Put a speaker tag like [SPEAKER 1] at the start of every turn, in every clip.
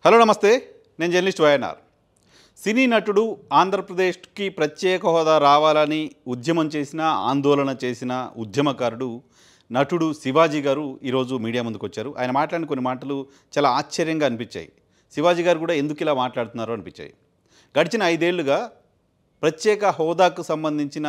[SPEAKER 1] Hello నమస్తే, నేను journalist YNR. సినీ నటుడు ఆంధ్రప్రదేశ్కి ప్రత్యేక హోదా రావాలని ఉద్యమం చేసిన, ఆందోళన చేసిన ఉద్యమకారుడు నటుడు శివాజీ గారు ఈరోజు మీడియా ముందుకు వచ్చారు. ఆయన మాట్లాడిన కొన్ని మాటలు చాలా ఆశ్చర్యంగా అనిపించాయి. శివాజీ గారు కూడా ఎందుకు ఇలా మాట్లాడుతున్నారో అనిపించాయి. గడిచిన 5 ఏళ్లుగా ప్రత్యేక హోదాకు సంబంధించిన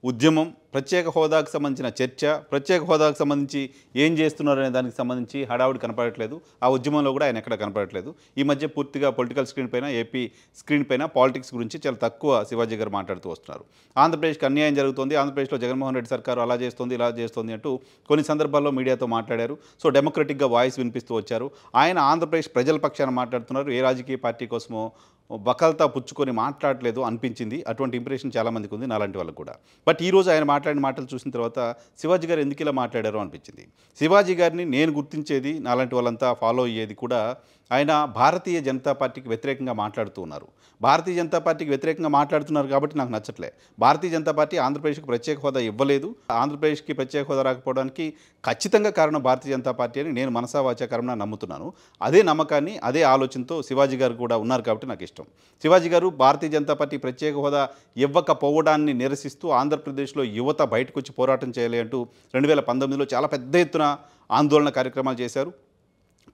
[SPEAKER 1] ఉద్యమం, ప్రత్యేక హోదాకు సంబంధించిన చర్చ, ప్రత్యేక హోదాకు సంబంధించి ఏం చేస్తున్నారు అనే దానికి సంబంధించి హడావుడి కనపడట్లేదు. ఆ ఉద్యమంలో కూడా ఆయన ఎక్కడ కనపడట్లేదు. ఈ మధ్య పూర్తిగా పొలిటికల్ స్క్రీన్ పైన, ఏపీ స్క్రీన్ పైన పాలిటిక్స్ గురించి చాలా తక్కువ శివాజీ గారు మాట్లాడుతూ వస్తున్నారు. ఆంధ్రప్రదేశ్కి అన్యాయం జరుగుతుంది, ఆంధ్రప్రదేశ్లో జగన్మోహన్ రెడ్డి సర్కారు అలా చేస్తుంది, ఇలా చేస్తుంది అంటూ కొన్ని సందర్భాల్లో మీడియాతో మాట్లాడారు. సో డెమోక్రటిక్గా వాయిస్ వినిపిస్తూ వచ్చారు. ఆయన ఆంధ్రప్రదేశ్ ప్రజల పక్షాన మాట్లాడుతున్నారు. ఏ రాజకీయ పార్టీ కోసమో బకల్తా పుచ్చుకొని మాట్లాడలేదు అనిపించింది. అటువంటి ఇంప్రెషన్ చాలామందికి ఉంది, నాలాంటి వాళ్ళకు కూడా. బట్ ఈరోజు ఆయన మాట్లాడిన మాటలు చూసిన తర్వాత శివాజీ గారు ఎందుకు ఇలా మాట్లాడారో అనిపించింది. శివాజీ గారిని నేను గుర్తించేది, నాలాంటి వాళ్ళంతా ఫాలో అయ్యేది కూడా, ఆయన భారతీయ జనతా పార్టీకి వ్యతిరేకంగా మాట్లాడుతూ ఉన్నారు. భారతీయ జనతా పార్టీకి వ్యతిరేకంగా మాట్లాడుతున్నారు కాబట్టి నాకు నచ్చట్లే. భారతీయ జనతా పార్టీ ఆంధ్రప్రదేశ్కి ప్రత్యేక హోదా ఇవ్వలేదు. ఆంధ్రప్రదేశ్కి ప్రత్యేక హోదా రాకపోవడానికి ఖచ్చితంగా కారణం భారతీయ జనతా పార్టీ అని నేను మనసా వాచా కర్మణ నమ్ముతున్నాను. అదే నమ్మకాన్ని, అదే ఆలోచనతో శివాజీ గారు కూడా ఉన్నారు కాబట్టి నాకు ఇష్టం. శివాజీ గారు భారతీయ జనతా పార్టీ ప్రత్యేక హోదా ఇవ్వకపోవడాన్ని నిరసిస్తూ ఆంధ్రప్రదేశ్లో యువత బయటకు వచ్చి పోరాటం చేయాలి అంటూ 2019లో చాలా పెద్ద ఎత్తున ఆందోళన కార్యక్రమాలు చేశారు.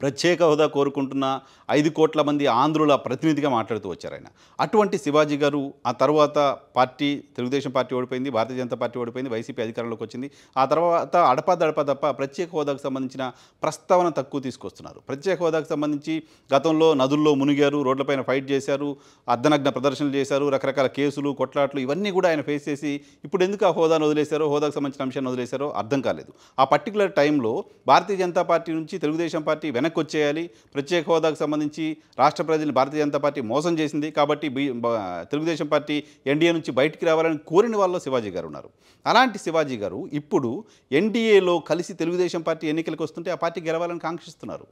[SPEAKER 1] ప్రత్యేక హోదా కోరుకుంటున్న 5 కోట్ల మంది ఆంధ్రుల ప్రతినిధిగా మాట్లాడుతూ వచ్చారు ఆయన. అటువంటి శివాజీ గారు ఆ తర్వాత పార్టీ, తెలుగుదేశం పార్టీ ఓడిపోయింది, భారతీయ జనతా పార్టీ ఓడిపోయింది, వైసీపీ అధికారంలోకి వచ్చింది. ఆ తర్వాత అడపా తప్ప ప్రత్యేక హోదాకు సంబంధించిన ప్రస్తావన తక్కువ తీసుకొస్తున్నారు. ప్రత్యేక హోదాకు సంబంధించి గతంలో నదుల్లో మునిగారు, రోడ్లపైన ఫైట్ చేశారు, అర్ధనగ్న ప్రదర్శనలు చేశారు, రకరకాల కేసులు, కొట్లాట్లు ఇవన్నీ కూడా ఆయన ఫేస్ చేసి ఇప్పుడు ఎందుకు ఆ హోదాను వదిలేశారో, హోదాకు సంబంధించిన అంశాన్ని వదిలేశారో అర్థం కాలేదు. ఆ పర్టికులర్ టైంలో భారతీయ జనతా పార్టీ నుంచి తెలుగుదేశం పార్టీ వెనక్కి వచ్చేయాలి, ప్రత్యేక హోదాకు సంబంధించి రాష్ట్ర ప్రజల్ని భారతీయ జనతా పార్టీ మోసం చేసింది కాబట్టి తెలుగుదేశం పార్టీ ఎన్డీఏ నుంచి బయటికి రావాలని కోరిన వాళ్ళు శివాజీ గారు ఉన్నారు. అలాంటి శివాజీ గారు ఇప్పుడు ఎన్డీఏలో కలిసి తెలుగుదేశం పార్టీ ఎన్నికలకు వస్తుంటే ఆ పార్టీ గెలవాలని కాంక్షిస్తున్నారు.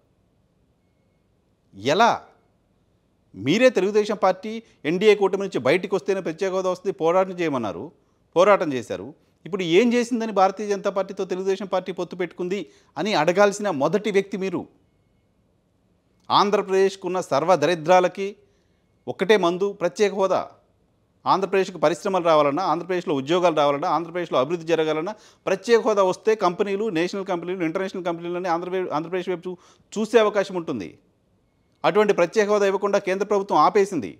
[SPEAKER 1] ఎలా? మీరే తెలుగుదేశం పార్టీ ఎన్డీఏ కూటమి నుంచి బయటికి వస్తేనే ప్రత్యేక హోదా వస్తుంది, పోరాటం చేయమన్నారు, పోరాటం చేశారు. ఇప్పుడు ఏం చేసిందని భారతీయ జనతా పార్టీతో తెలుగుదేశం పార్టీ పొత్తు పెట్టుకుంది అని అడగాల్సిన మొదటి వ్యక్తి మీరు. ఆంధ్రప్రదేశ్కున్న సర్వదరిద్రాలకి ఒక్కటే మందు, ప్రత్యేక హోదా. ఆంధ్రప్రదేశ్కు పరిశ్రమలు రావాలన్నా, ఆంధ్రప్రదేశ్లో ఉద్యోగాలు రావాలన్నా, ఆంధ్రప్రదేశ్లో అభివృద్ధి జరగాలన్నా ప్రత్యేక హోదా వస్తే కంపెనీలు, నేషనల్ కంపెనీలు, ఇంటర్నేషనల్ కంపెనీలని ఆంధ్రప్రదేశ్ వైపు చూసే అవకాశం ఉంటుంది. అటువంటి ప్రత్యేక హోదా ఇవ్వకుండా కేంద్ర ప్రభుత్వం ఆపేసింది.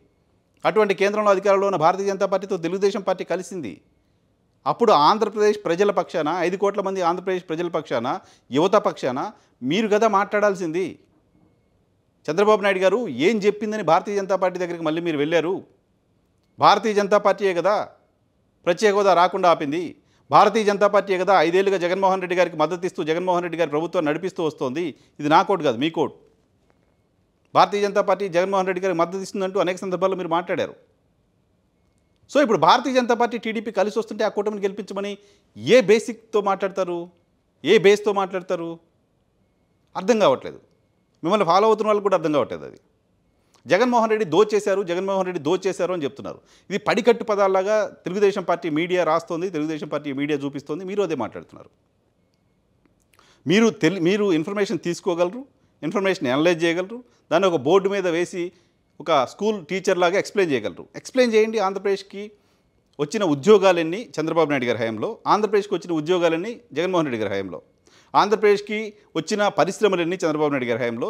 [SPEAKER 1] అటువంటి కేంద్రంలో అధికారంలో ఉన్న భారతీయ జనతా పార్టీతో తెలుగుదేశం పార్టీ కలిసింది. అప్పుడు ఆంధ్రప్రదేశ్ ప్రజల పక్షాన, 5 కోట్ల మంది ఆంధ్రప్రదేశ్ ప్రజల పక్షాన, యువత పక్షాన మీరు కదా మాట్లాడాల్సింది. చంద్రబాబు నాయుడు గారు ఏం చెప్పిందని భారతీయ జనతా పార్టీ దగ్గరికి మళ్ళీ మీరు వెళ్ళారు. భారతీయ జనతా పార్టీయే కదా ప్రత్యేక హోదా రాకుండా ఆపింది. భారతీయ జనతా పార్టీయే కదా 5 ఏళ్లుగా జగన్మోహన్ రెడ్డి గారికి మద్దతు ఇస్తూ జగన్మోహన్ రెడ్డి గారి ప్రభుత్వం నడిపిస్తూ వస్తోంది. ఇది నా కోట్ కాదు, మీ కోట్. భారతీయ జనతా పార్టీ జగన్మోహన్ రెడ్డి గారికి మద్దతు ఇస్తుందంటూ అనేక సందర్భాల్లో మీరు మాట్లాడారు. సో ఇప్పుడు భారతీయ జనతా పార్టీ, టీడీపీ కలిసి వస్తుంటే ఆ కూటమిని గెలిపించమని ఏ బేసిక్తో మాట్లాడతారు, ఏ బేస్తో మాట్లాడతారు? అర్థం కావట్లేదు. మిమ్మల్ని ఫాలో అవుతున్న వాళ్ళకి కూడా అర్థం కావట్లేదు. అది జగన్మోహన్ రెడ్డి దోచేశారు అని చెప్తున్నారు. ఇది పడికట్టు పదాల్లాగా తెలుగుదేశం పార్టీ మీడియా రాస్తోంది, తెలుగుదేశం పార్టీ మీడియా చూపిస్తోంది, మీరు అదే మాట్లాడుతున్నారు. మీరు ఇన్ఫర్మేషన్ తీసుకోగలరు, ఇన్ఫర్మేషన్ అనలైజ్ చేయగలరు, దాన్ని ఒక బోర్డు మీద వేసి ఒక స్కూల్ టీచర్ లాగా ఎక్స్ప్లెయిన్ చేయగలరు. ఎక్స్ప్లెయిన్ చేయండి. ఆంధ్రప్రదేశ్కి వచ్చిన ఉద్యోగాలన్నీ చంద్రబాబు నాయుడు గారి హయాంలో, ఆంధ్రప్రదేశ్కి వచ్చిన ఉద్యోగాలన్నీ జగన్మోహన్ రెడ్డి గారి హయాంలో, ఆంధ్రప్రదేశ్కి వచ్చిన పరిశ్రమలన్నీ చంద్రబాబు నాయుడు గారి హయాంలో,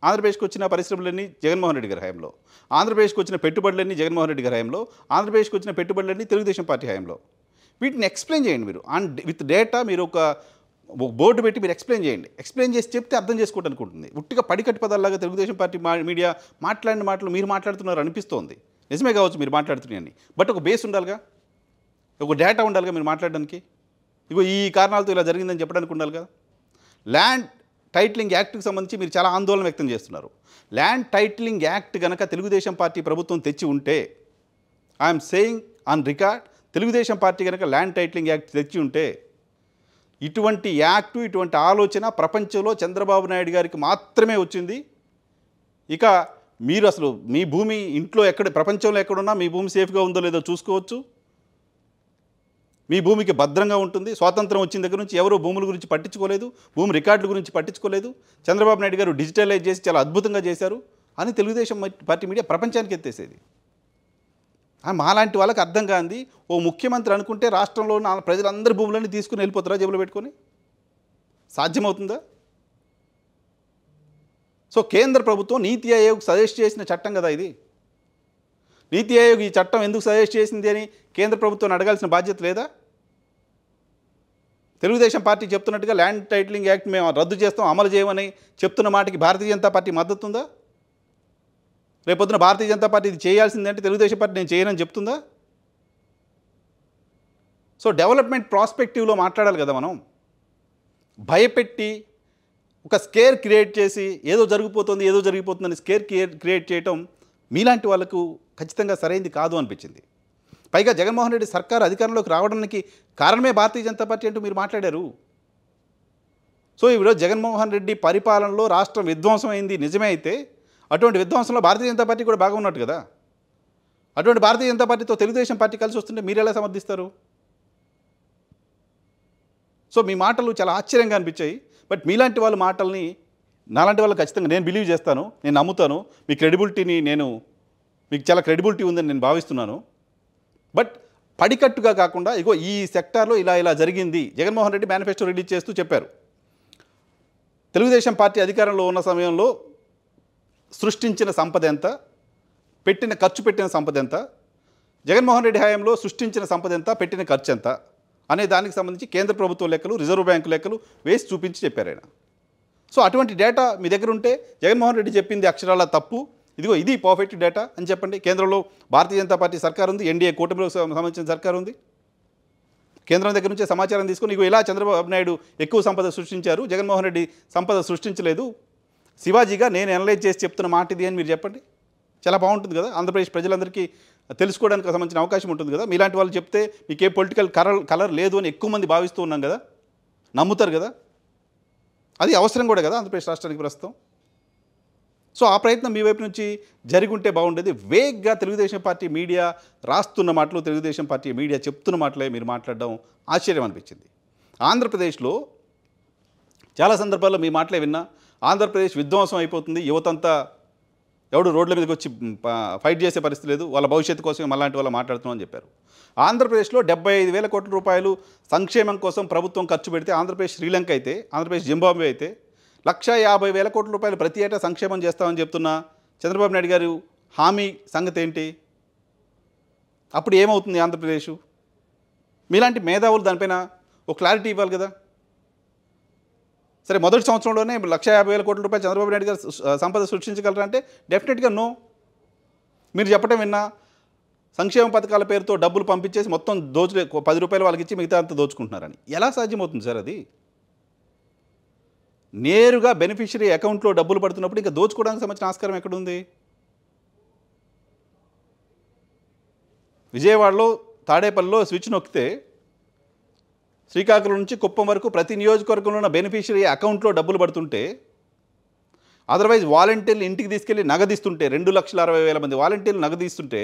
[SPEAKER 1] ఆంధ్రప్రదేశ్కి వచ్చిన పరిశ్రమలన్నీ జగన్మోహన్ రెడ్డి గారి హయాంలో, ఆంధ్రప్రదేశ్కి వచ్చిన పెట్టుబడులన్నీ జగన్మోహన్ రెడ్డి గారి హయాంలో, ఆంధ్రప్రదేశ్కి వచ్చిన పెట్టుబడులన్నీ తెలుగుదేశం పార్టీ హయాంలో. వీటిని ఎక్స్ప్లెయిన్ చేయండి మీరు. అండ్ విత్ డేటా మీరు ఒక బోర్డు పెట్టి మీరు ఎక్స్ప్లెయిన్ చేయండి. ఎక్స్ప్లెయిన్ చేసి చెప్తే అర్థం చేసుకోవడానికి ఉంటుంది. ఉట్టిగా పడికట్టు పదాల్లాగా తెలుగుదేశం పార్టీ మీడియా మాట్లాడిన మాటలు మీరు మాట్లాడుతున్నారు అనిపిస్తోంది. నిజమే కావచ్చు మీరు మాట్లాడుతున్నాయని, బట్ ఒక బేస్ ఉండాలిగా, ఒక డేటా ఉండాలిగా మీరు మాట్లాడడానికి. ఇగో ఈ కారణాలతో ఇలా జరిగిందని చెప్పడానికి ఉండాలి కదా. ల్యాండ్ టైటిలింగ్ యాక్ట్కి సంబంధించి మీరు చాలా ఆందోళన వ్యక్తం చేస్తున్నారు. ల్యాండ్ టైటిలింగ్ యాక్ట్ కనుక తెలుగుదేశం పార్టీ ప్రభుత్వం తెచ్చి ఉంటే, I'm saying on record, Telugu Desam party కనుక ల్యాండ్ టైటిలింగ్ యాక్ట్ తెచ్చి ఉంటే, ఇటువంటి యాక్టు, ఇటువంటి ఆలోచన ప్రపంచంలో చంద్రబాబు నాయుడు గారికి మాత్రమే వచ్చింది. ఇక మీరు అసలు మీ భూమి ఇంట్లో ప్రపంచంలో ఎక్కడున్నా మీ భూమి సేఫ్గా ఉందో లేదో చూసుకోవచ్చు. మీ భూమికి భద్రంగా ఉంటుంది. స్వాతంత్రం వచ్చిన దగ్గర నుంచి ఎవరో భూముల గురించి పట్టించుకోలేదు, భూమి రికార్డుల గురించి పట్టించుకోలేదు. చంద్రబాబు నాయుడు గారు డిజిటలైజ్ చేసి చాలా అద్భుతంగా చేశారు. అని తెలుగుదేశం పార్టీ మీడియా ప్రపంచానికి ఎత్తేసేది. మాలాంటి వాళ్ళకి అర్థం కాంది, ఓ ముఖ్యమంత్రి అనుకుంటే రాష్ట్రంలో ఉన్న ప్రజలందరి భూములన్నీ తీసుకుని వెళ్ళిపోతారా జేబులో పెట్టుకొని? సాధ్యమవుతుందా? సో కేంద్ర ప్రభుత్వం నీతి ఆయోగ్ సజెస్ట్ చేసిన చట్టం కదా ఇది. నీతి ఆయోగ్ ఈ చట్టం ఎందుకు సజెస్ట్ చేసింది అని కేంద్ర ప్రభుత్వాన్ని అడగాల్సిన బాధ్యత లేదా? తెలుగుదేశం పార్టీ చెప్తున్నట్టుగా ల్యాండ్ టైటిలింగ్ యాక్ట్ మేము రద్దు చేస్తాం, అమలు చేయమని చెప్తున్న మాటకి భారతీయ జనతా పార్టీ మద్దతు ఉందా? రేపొద్దున భారతీయ జనతా పార్టీ ఇది చేయాల్సిందంటే తెలుగుదేశం పార్టీ నేను చేయనని చెప్తుందా? సో డెవలప్మెంట్ ప్రాస్పెక్టివ్లో మాట్లాడాలి కదా మనం. భయపెట్టి ఒక స్కేర్ క్రియేట్ చేసి ఏదో జరిగిపోతుందని స్కేర్ క్రియేట్ చేయటం మీలాంటి వాళ్ళకు ఖచ్చితంగా సరైనది కాదు అనిపించింది. పైగా జగన్మోహన్ రెడ్డి సర్కార్ అధికారంలోకి రావడానికి కారణమే భారతీయ జనతా పార్టీ అంటూ మీరు మాట్లాడారు. సో ఈరోజు జగన్మోహన్ రెడ్డి పరిపాలనలో రాష్ట్రం విధ్వంసం అయింది నిజమే అయితే, అటువంటి విధ్వంసంలో భారతీయ జనతా పార్టీ కూడా బాగా ఉన్నట్టు కదా. అటువంటి భారతీయ జనతా పార్టీతో తెలుగుదేశం పార్టీ కలిసి వస్తుంటే మీరు ఎలా సమర్థిస్తారు? సో మీ మాటలు చాలా ఆశ్చర్యంగా అనిపించాయి. బట్ మీలాంటి వాళ్ళ మాటల్ని నాలాంటి వాళ్ళు ఖచ్చితంగా నేను బిలీవ్ చేస్తాను, నేను నమ్ముతాను. మీ క్రెడిబిలిటీని మీకు చాలా క్రెడిబిలిటీ ఉందని నేను భావిస్తున్నాను. బట్ పడికట్టుగా కాకుండా ఇగో ఈ సెక్టార్లో ఇలా జరిగింది. జగన్మోహన్ రెడ్డి మేనిఫెస్టో రిలీజ్ చేస్తూ చెప్పారు, తెలుగుదేశం పార్టీ అధికారంలో ఉన్న సమయంలో సృష్టించిన సంపద ఎంత, ఖర్చు పెట్టిన సంపద ఎంత, జగన్మోహన్ రెడ్డి హయాంలో సృష్టించిన సంపద ఎంత, పెట్టిన ఖర్చు ఎంత అనే దానికి సంబంధించి కేంద్ర ప్రభుత్వ లెక్కలు, రిజర్వ్ బ్యాంకు లెక్కలు వేసి చూపించి చెప్పారు ఆయన. సో అటువంటి డేటా మీ దగ్గర ఉంటే జగన్మోహన్ రెడ్డి చెప్పింది అక్షరాల తప్పు, ఇది పర్ఫెక్ట్ డేటా అని చెప్పండి. కేంద్రంలో భారతీయ జనతా పార్టీ సర్కార్ ఉంది, ఎన్డీఏ కూటమిలో సంబంధించిన సర్కార్ ఉంది. కేంద్రం దగ్గర నుంచే సమాచారం తీసుకొని ఇలా చంద్రబాబు నాయుడు ఎక్కువ సంపద సృష్టించారు, జగన్మోహన్ రెడ్డి సంపద సృష్టించలేదు, శివాజీగా నేను అనలైజ్ చేసి చెప్తున్న మాట ఇది అని మీరు చెప్పండి. చాలా బాగుంటుంది కదా, ఆంధ్రప్రదేశ్ ప్రజలందరికీ తెలుసుకోవడానికి సంబంధించిన అవకాశం ఉంటుంది కదా. మీలాంటి వాళ్ళు చెప్తే మీకే పొలిటికల్ కలర్ లేదు అని ఎక్కువ మంది భావిస్తూ ఉన్నాం కదా, నమ్ముతారు కదా. అది అవసరం కూడా కదా ఆంధ్రప్రదేశ్ రాష్ట్రానికి ప్రస్తుతం. సో ఆ ప్రయత్నం మీ వైపు నుంచి జరిగి ఉంటే బాగుండేది. వేగ్గా తెలుగుదేశం పార్టీ మీడియా రాస్తున్న మాటలు, తెలుగుదేశం పార్టీ మీడియా చెప్తున్న మాటలే మీరు మాట్లాడడం ఆశ్చర్యం అనిపించింది. ఆంధ్రప్రదేశ్లో చాలా సందర్భాల్లో మీ మాటలే విన్నా, ఆంధ్రప్రదేశ్ విధ్వంసం అయిపోతుంది, యువతంతా ఎవడు రోడ్ల మీదకి వచ్చి ఫైట్ చేసే పరిస్థితి లేదు, వాళ్ళ భవిష్యత్తు కోసమే మళ్ళాంటి వాళ్ళు మాట్లాడుతున్నామని చెప్పారు. ఆంధ్రప్రదేశ్లో 75,000 కోట్ల రూపాయలు సంక్షేమం కోసం ప్రభుత్వం ఖర్చు పెడితే, ఆంధ్రప్రదేశ్ శ్రీలంక అయితే, ఆంధ్రప్రదేశ్ జింబాబ్వే అయితే 1,50,000 కోట్ల రూపాయలు ప్రతి ఏటా సంక్షేమం చేస్తామని చెప్తున్న చంద్రబాబు నాయుడు గారు హామీ సంగతి ఏంటి? అప్పుడు ఏమవుతుంది ఆంధ్రప్రదేశ్? మీలాంటి మేధావులు దానిపైన ఒక క్లారిటీ ఇవ్వాలి కదా. సరే, మొదటి సంవత్సరంలోనే 1,50,000 కోట్ల రూపాయలు చంద్రబాబు నాయుడు గారు సంపద సృష్టించగలరా అంటే డెఫినెట్గా నో. మీరు చెప్పడం విన్నా, సంక్షేమ పథకాల పేరుతో డబ్బులు పంపించేసి మొత్తం 10 రూపాయలు వాళ్ళకి ఇచ్చి మిగతా అంతా దోచుకుంటున్నారని ఎలా సాధ్యమవుతుంది సార్? అది నేరుగా బెనిఫిషరీ అకౌంట్లో డబ్బులు పడుతున్నప్పుడు ఇంకా దోచుకోవడానికి సంబంధించిన ఆస్కారం ఎక్కడుంది? విజయవాడలో తాడేపల్లిలో స్విచ్ నొక్కితే శ్రీకాకుళం నుంచి కుప్పం వరకు ప్రతి నియోజకవర్గంలో ఉన్న బెనిఫిషరీ అకౌంట్లో డబ్బులు పడుతుంటే, అదర్వైజ్ వాలంటీర్లు ఇంటికి తీసుకెళ్ళి నగదిస్తుంటే, 2,60,000 మంది వాలంటీర్లు నగదిస్తుంటే,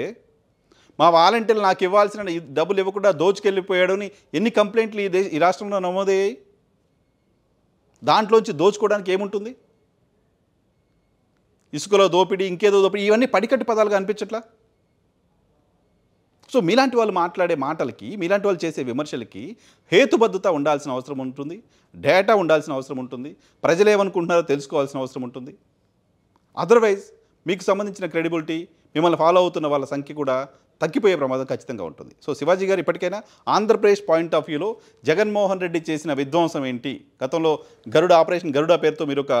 [SPEAKER 1] మా వాలంటీర్లు నాకు ఇవ్వాల్సిన డబ్బులు ఇవ్వకుండా దోచుకెళ్ళిపోయాడని ఎన్ని కంప్లైంట్లు ఈ రాష్ట్రంలో నమోదయ్యాయి? దాంట్లోంచి దోచుకోవడానికి ఏముంటుంది? ఇసుకలో దోపిడీ, ఇంకేదో దోపిడీ, ఇవన్నీ పడికట్టు పదాలుగా అనిపించట్లా? సో మీలాంటి వాళ్ళు మాట్లాడే మాటలకి, మీలాంటి వాళ్ళు చేసే విమర్శలకి హేతుబద్ధత ఉండాల్సిన అవసరం ఉంటుంది, డేటా ఉండాల్సిన అవసరం ఉంటుంది, ప్రజలు ఏమనుకుంటున్నారో తెలుసుకోవాల్సిన అవసరం ఉంటుంది. అదర్వైజ్ మీకు సంబంధించిన క్రెడిబిలిటీ, మిమ్మల్ని ఫాలో అవుతున్న వాళ్ళ సంఖ్య కూడా తగ్గిపోయే ప్రమాదం ఖచ్చితంగా ఉంటుంది. సో శివాజీ గారు ఇప్పటికైనా ఆంధ్రప్రదేశ్ పాయింట్ ఆఫ్ వ్యూలో జగన్మోహన్ రెడ్డి చేసిన విధ్వంసం ఏంటి? గతంలో ఆపరేషన్ గరుడ పేరుతో మీరు ఒక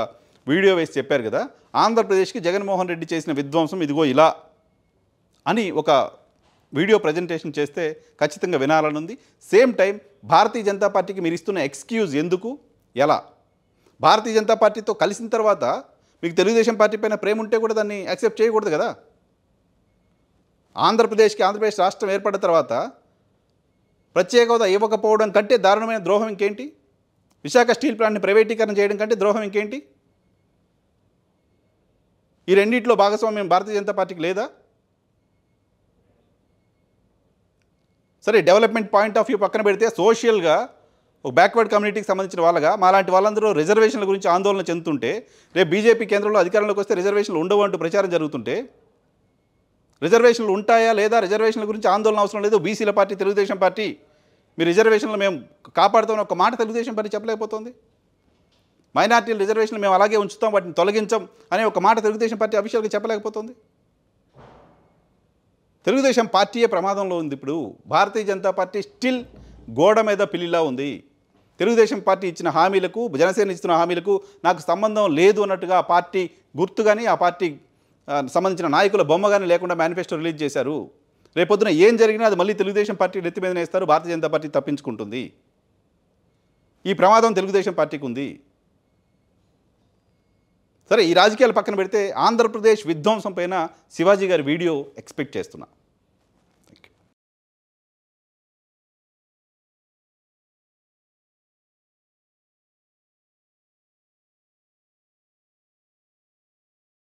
[SPEAKER 1] వీడియో వేసి చెప్పారు కదా, ఆంధ్రప్రదేశ్కి జగన్మోహన్ రెడ్డి చేసిన విధ్వంసం ఇదిగో ఇలా అని ఒక వీడియో ప్రజెంటేషన్ చేస్తే ఖచ్చితంగా వినాలని ఉంది. సేమ్ టైం భారతీయ జనతా పార్టీకి మీరు ఇస్తున్న ఎక్స్క్యూజ్ ఎందుకు, ఎలా? భారతీయ జనతా పార్టీతో కలిసిన తర్వాత మీకు తెలుగుదేశం పార్టీ పైన ప్రేమ ఉంటే కూడా దాన్ని యాక్సెప్ట్ చేయకూడదు కదా. ఆంధ్రప్రదేశ్ రాష్ట్రం ఏర్పడిన తర్వాత ప్రత్యేక హోదా ఇవ్వకపోవడం కంటే దారుణమైన ద్రోహం ఇంకేంటి? విశాఖ స్టీల్ ప్లాంట్ని ప్రైవేటీకరణ చేయడం కంటే ద్రోహం ఇంకేంటి? ఈ రెండింటిలో భాగస్వామ్యం భారతీయ జనతా పార్టీకి లేదా? సరే, డెవలప్మెంట్ పాయింట్ ఆఫ్ వ్యూ పక్కన పెడితే సోషల్గా ఒక బ్యాక్వర్డ్ కమ్యూనిటీకి సంబంధించిన వాళ్ళగా మాలాంటి వాళ్ళందరూ రిజర్వేషన్ల గురించి ఆందోళన చెందుతుంటే, రేపు బీజేపీ కేంద్రంలో అధికారంలోకి వస్తే రిజర్వేషన్లు ఉండవు అంటూ ప్రచారం జరుగుతుంటే, రిజర్వేషన్లు ఉంటాయా లేదా, రిజర్వేషన్ల గురించి ఆందోళన అవసరం లేదు, బీసీల పార్టీ తెలుగుదేశం పార్టీ మీ రిజర్వేషన్లు మేము కాపాడుతామని ఒక మాట తెలుగుదేశం పార్టీ చెప్పలేకపోతుంది. మైనార్టీల రిజర్వేషన్లు మేము అలాగే ఉంచుతాం, వాటిని తొలగించం అనే ఒక మాట తెలుగుదేశం పార్టీ అఫీషియల్గా చెప్పలేకపోతుంది. తెలుగుదేశం పార్టీయే ప్రమాదంలో ఉంది. ఇప్పుడు భారతీయ జనతా పార్టీ స్టిల్ గోడ మీద పిల్లిలా ఉంది. తెలుగుదేశం పార్టీ ఇచ్చిన హామీలకు, జనసేన ఇస్తున్న హామీలకు నాకు సంబంధం లేదు అన్నట్టుగా ఆ పార్టీ గుర్తు కానీ ఆ పార్టీ సంబంధించిన నాయకుల బొమ్మ కానీ లేకుండా మేనిఫెస్టో రిలీజ్ చేశారు. రేపొద్దున ఏం జరిగినా అది మళ్ళీ తెలుగుదేశం పార్టీ నెత్తి మీద వేస్తారు, భారతీయ జనతా పార్టీ తప్పించుకుంటుంది. ఈ ప్రమాదం తెలుగుదేశం పార్టీకి ఉంది. సరే, ఈ రాజకీయాలు పక్కన పెడితే ఆంధ్రప్రదేశ్ విధ్వంసం పైన శివాజీ గారి వీడియో ఎక్స్పెక్ట్ చేస్తున్నా.